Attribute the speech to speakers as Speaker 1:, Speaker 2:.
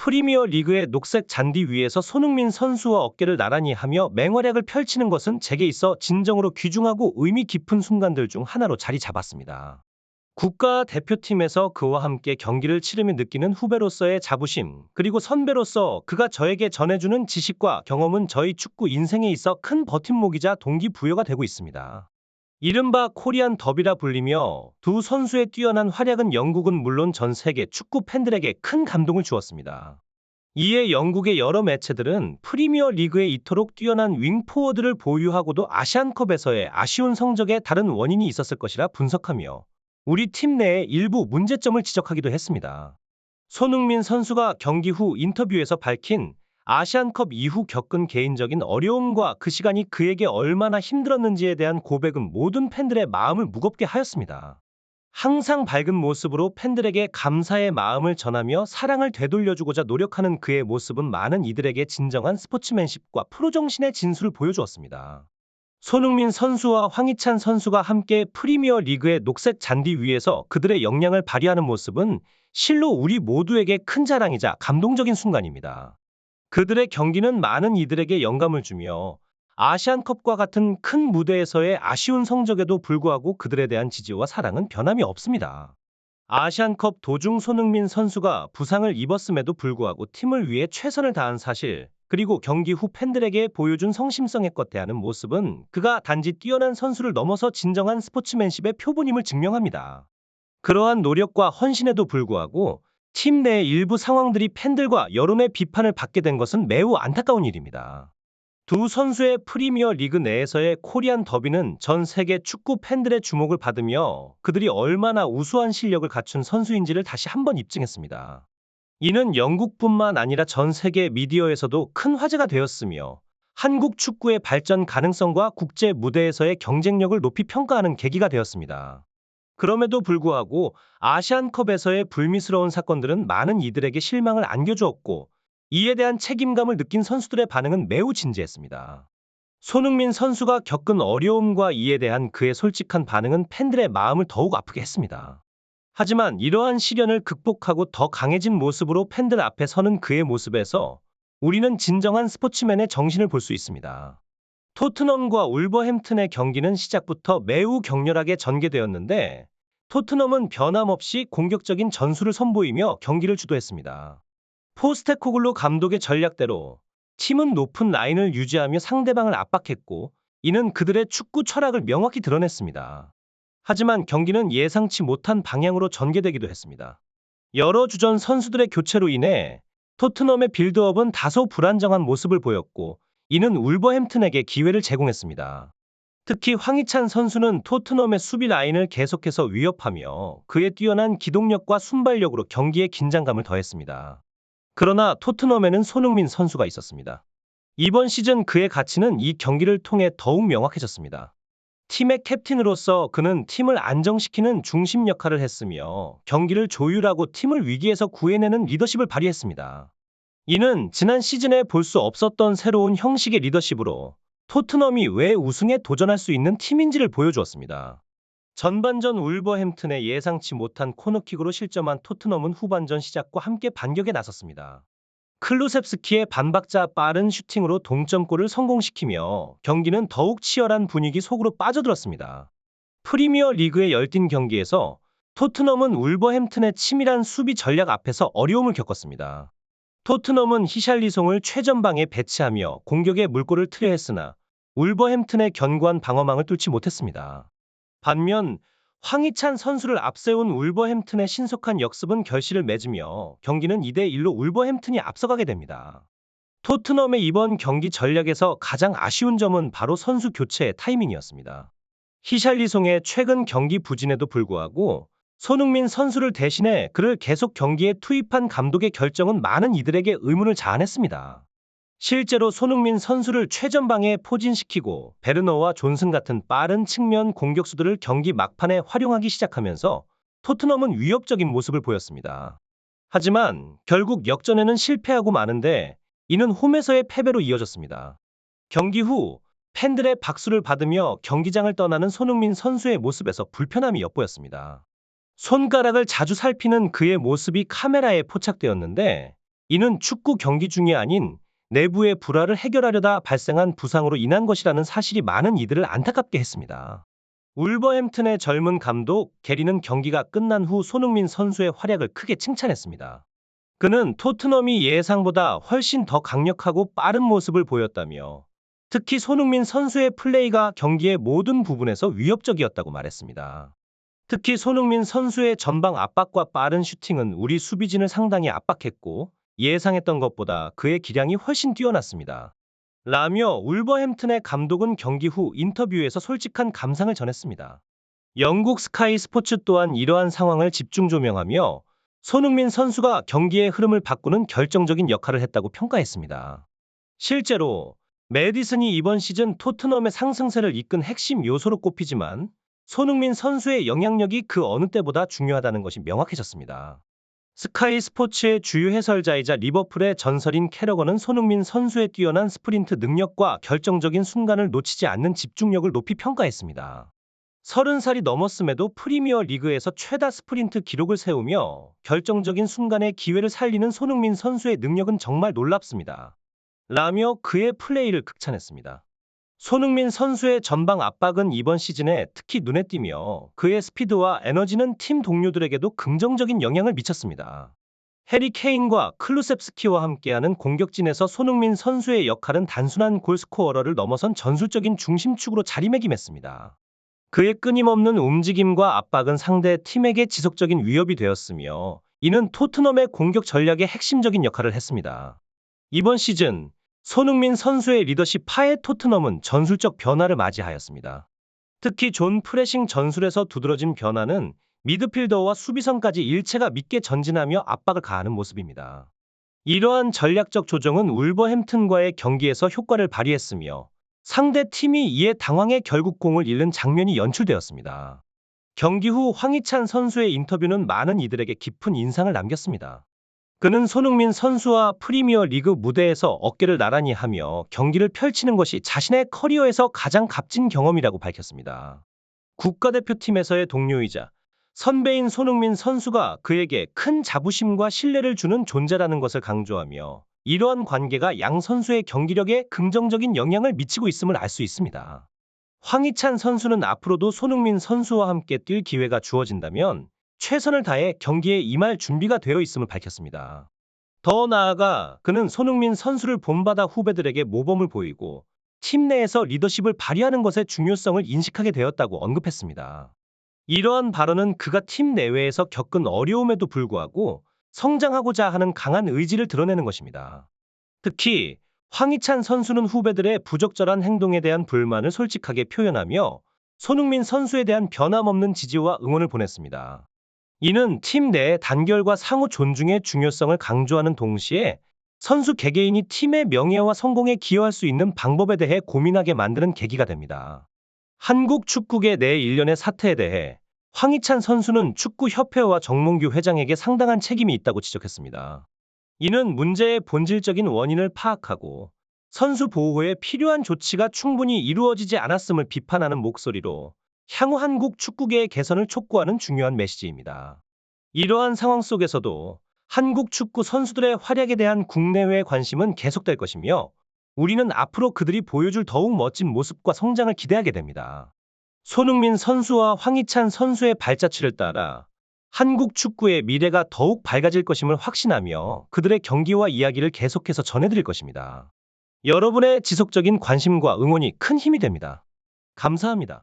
Speaker 1: 프리미어 리그의 녹색 잔디 위에서 손흥민 선수와 어깨를 나란히 하며 맹활약을 펼치는 것은 제게 있어 진정으로 귀중하고 의미 깊은 순간들 중 하나로 자리 잡았습니다. 국가대표팀에서 그와 함께 경기를 치르며 느끼는 후배로서의 자부심, 그리고 선배로서 그가 저에게 전해주는 지식과 경험은 저희 축구 인생에 있어 큰 버팀목이자 동기부여가 되고 있습니다. 이른바 코리안 더비라 불리며 두 선수의 뛰어난 활약은 영국은 물론 전 세계 축구 팬들에게 큰 감동을 주었습니다. 이에 영국의 여러 매체들은 프리미어 리그에 이토록 뛰어난 윙포워드를 보유하고도 아시안컵에서의 아쉬운 성적에 다른 원인이 있었을 것이라 분석하며 우리 팀 내의 일부 문제점을 지적하기도 했습니다. 손흥민 선수가 경기 후 인터뷰에서 밝힌 아시안컵 이후 겪은 개인적인 어려움과 그 시간이 그에게 얼마나 힘들었는지에 대한 고백은 모든 팬들의 마음을 무겁게 하였습니다. 항상 밝은 모습으로 팬들에게 감사의 마음을 전하며 사랑을 되돌려주고자 노력하는 그의 모습은 많은 이들에게 진정한 스포츠맨십과 프로정신의 진수를 보여주었습니다. 손흥민 선수와 황희찬 선수가 함께 프리미어 리그의 녹색 잔디 위에서 그들의 역량을 발휘하는 모습은 실로 우리 모두에게 큰 자랑이자 감동적인 순간입니다. 그들의 경기는 많은 이들에게 영감을 주며 아시안컵과 같은 큰 무대에서의 아쉬운 성적에도 불구하고 그들에 대한 지지와 사랑은 변함이 없습니다. 아시안컵 도중 손흥민 선수가 부상을 입었음에도 불구하고 팀을 위해 최선을 다한 사실, 그리고 경기 후 팬들에게 보여준 성심성애껏 대하는 모습은 그가 단지 뛰어난 선수를 넘어서 진정한 스포츠맨십의 표본임을 증명합니다. 그러한 노력과 헌신에도 불구하고 팀 내 일부 상황들이 팬들과 여론의 비판을 받게 된 것은 매우 안타까운 일입니다. 두 선수의 프리미어 리그 내에서의 코리안 더비는 전 세계 축구 팬들의 주목을 받으며 그들이 얼마나 우수한 실력을 갖춘 선수인지를 다시 한번 입증했습니다. 이는 영국뿐만 아니라 전 세계 미디어에서도 큰 화제가 되었으며 한국 축구의 발전 가능성과 국제 무대에서의 경쟁력을 높이 평가하는 계기가 되었습니다. 그럼에도 불구하고 아시안컵에서의 불미스러운 사건들은 많은 이들에게 실망을 안겨주었고 이에 대한 책임감을 느낀 선수들의 반응은 매우 진지했습니다. 손흥민 선수가 겪은 어려움과 이에 대한 그의 솔직한 반응은 팬들의 마음을 더욱 아프게 했습니다. 하지만 이러한 시련을 극복하고 더 강해진 모습으로 팬들 앞에 서는 그의 모습에서 우리는 진정한 스포츠맨의 정신을 볼 수 있습니다. 토트넘과 울버햄튼의 경기는 시작부터 매우 격렬하게 전개되었는데 토트넘은 변함없이 공격적인 전술을 선보이며 경기를 주도했습니다. 포스테코글루 감독의 전략대로 팀은 높은 라인을 유지하며 상대방을 압박했고 이는 그들의 축구 철학을 명확히 드러냈습니다. 하지만 경기는 예상치 못한 방향으로 전개되기도 했습니다. 여러 주전 선수들의 교체로 인해 토트넘의 빌드업은 다소 불안정한 모습을 보였고 이는 울버햄튼에게 기회를 제공했습니다. 특히 황희찬 선수는 토트넘의 수비 라인을 계속해서 위협하며 그의 뛰어난 기동력과 순발력으로 경기에 긴장감을 더했습니다. 그러나 토트넘에는 손흥민 선수가 있었습니다. 이번 시즌 그의 가치는 이 경기를 통해 더욱 명확해졌습니다. 팀의 캡틴으로서 그는 팀을 안정시키는 중심 역할을 했으며 경기를 조율하고 팀을 위기에서 구해내는 리더십을 발휘했습니다. 이는 지난 시즌에 볼 수 없었던 새로운 형식의 리더십으로 토트넘이 왜 우승에 도전할 수 있는 팀인지를 보여주었습니다. 전반전 울버햄튼의 예상치 못한 코너킥으로 실점한 토트넘은 후반전 시작과 함께 반격에 나섰습니다. 클루셉스키의 반박자 빠른 슈팅으로 동점골을 성공시키며 경기는 더욱 치열한 분위기 속으로 빠져들었습니다. 프리미어 리그의 열띤 경기에서 토트넘은 울버햄튼의 치밀한 수비 전략 앞에서 어려움을 겪었습니다. 토트넘은 히샬리송을 최전방에 배치하며 공격의 물꼬를 트려 했으나 울버햄튼의 견고한 방어망을 뚫지 못했습니다. 반면 황희찬 선수를 앞세운 울버햄튼의 신속한 역습은 결실을 맺으며 경기는 2대1로 울버햄튼이 앞서가게 됩니다. 토트넘의 이번 경기 전략에서 가장 아쉬운 점은 바로 선수 교체의 타이밍이었습니다. 히샬리송의 최근 경기 부진에도 불구하고 손흥민 선수를 대신해 그를 계속 경기에 투입한 감독의 결정은 많은 이들에게 의문을 자아냈습니다. 실제로 손흥민 선수를 최전방에 포진시키고 베르너와 존슨 같은 빠른 측면 공격수들을 경기 막판에 활용하기 시작하면서 토트넘은 위협적인 모습을 보였습니다. 하지만 결국 역전에는 실패하고 마는데 이는 홈에서의 패배로 이어졌습니다. 경기 후 팬들의 박수를 받으며 경기장을 떠나는 손흥민 선수의 모습에서 불편함이 엿보였습니다. 손가락을 자주 살피는 그의 모습이 카메라에 포착되었는데 이는 축구 경기 중이 아닌 내부의 불화를 해결하려다 발생한 부상으로 인한 것이라는 사실이 많은 이들을 안타깝게 했습니다. 울버햄튼의 젊은 감독 게리는 경기가 끝난 후 손흥민 선수의 활약을 크게 칭찬했습니다. 그는 토트넘이 예상보다 훨씬 더 강력하고 빠른 모습을 보였다며 특히 손흥민 선수의 플레이가 경기의 모든 부분에서 위협적이었다고 말했습니다. 특히 손흥민 선수의 전방 압박과 빠른 슈팅은 우리 수비진을 상당히 압박했고 예상했던 것보다 그의 기량이 훨씬 뛰어났습니다. 라며 울버햄튼의 감독은 경기 후 인터뷰에서 솔직한 감상을 전했습니다. 영국 스카이 스포츠 또한 이러한 상황을 집중 조명하며 손흥민 선수가 경기의 흐름을 바꾸는 결정적인 역할을 했다고 평가했습니다. 실제로 매디슨이 이번 시즌 토트넘의 상승세를 이끈 핵심 요소로 꼽히지만 손흥민 선수의 영향력이 그 어느 때보다 중요하다는 것이 명확해졌습니다. 스카이 스포츠의 주요 해설자이자 리버풀의 전설인 캐러건은 손흥민 선수의 뛰어난 스프린트 능력과 결정적인 순간을 놓치지 않는 집중력을 높이 평가했습니다. 30살이 넘었음에도 프리미어 리그에서 최다 스프린트 기록을 세우며 결정적인 순간에 기회를 살리는 손흥민 선수의 능력은 정말 놀랍습니다. 라며 그의 플레이를 극찬했습니다. 손흥민 선수의 전방 압박은 이번 시즌에 특히 눈에 띄며 그의 스피드와 에너지는 팀 동료들에게도 긍정적인 영향을 미쳤습니다. 해리 케인과 클루셉스키와 함께하는 공격진에서 손흥민 선수의 역할은 단순한 골스코어러를 넘어선 전술적인 중심축으로 자리매김했습니다. 그의 끊임없는 움직임과 압박은 상대 팀에게 지속적인 위협이 되었으며 이는 토트넘의 공격 전략의 핵심적인 역할을 했습니다. 이번 시즌 손흥민 선수의 리더십 하에 토트넘은 전술적 변화를 맞이하였습니다. 특히 존 프레싱 전술에서 두드러진 변화는 미드필더와 수비선까지 일체가 믿게 전진하며 압박을 가하는 모습입니다. 이러한 전략적 조정은 울버햄튼과의 경기에서 효과를 발휘했으며 상대 팀이 이에 당황해 결국 공을 잃는 장면이 연출되었습니다. 경기 후 황희찬 선수의 인터뷰는 많은 이들에게 깊은 인상을 남겼습니다. 그는 손흥민 선수와 프리미어 리그 무대에서 어깨를 나란히 하며 경기를 펼치는 것이 자신의 커리어에서 가장 값진 경험이라고 밝혔습니다. 국가대표팀에서의 동료이자 선배인 손흥민 선수가 그에게 큰 자부심과 신뢰를 주는 존재라는 것을 강조하며 이러한 관계가 양 선수의 경기력에 긍정적인 영향을 미치고 있음을 알 수 있습니다. 황희찬 선수는 앞으로도 손흥민 선수와 함께 뛸 기회가 주어진다면 최선을 다해 경기에 임할 준비가 되어 있음을 밝혔습니다. 더 나아가 그는 손흥민 선수를 본받아 후배들에게 모범을 보이고 팀 내에서 리더십을 발휘하는 것의 중요성을 인식하게 되었다고 언급했습니다. 이러한 발언은 그가 팀 내외에서 겪은 어려움에도 불구하고 성장하고자 하는 강한 의지를 드러내는 것입니다. 특히 황희찬 선수는 후배들의 부적절한 행동에 대한 불만을 솔직하게 표현하며 손흥민 선수에 대한 변함없는 지지와 응원을 보냈습니다. 이는 팀 내의 단결과 상호 존중의 중요성을 강조하는 동시에 선수 개개인이 팀의 명예와 성공에 기여할 수 있는 방법에 대해 고민하게 만드는 계기가 됩니다. 한국 축구계 내 일련의 사태에 대해 황희찬 선수는 축구협회와 정몽규 회장에게 상당한 책임이 있다고 지적했습니다. 이는 문제의 본질적인 원인을 파악하고 선수 보호에 필요한 조치가 충분히 이루어지지 않았음을 비판하는 목소리로 향후 한국 축구계의 개선을 촉구하는 중요한 메시지입니다. 이러한 상황 속에서도 한국 축구 선수들의 활약에 대한 국내외 관심은 계속될 것이며 우리는 앞으로 그들이 보여줄 더욱 멋진 모습과 성장을 기대하게 됩니다. 손흥민 선수와 황희찬 선수의 발자취를 따라 한국 축구의 미래가 더욱 밝아질 것임을 확신하며 그들의 경기와 이야기를 계속해서 전해드릴 것입니다. 여러분의 지속적인 관심과 응원이 큰 힘이 됩니다. 감사합니다.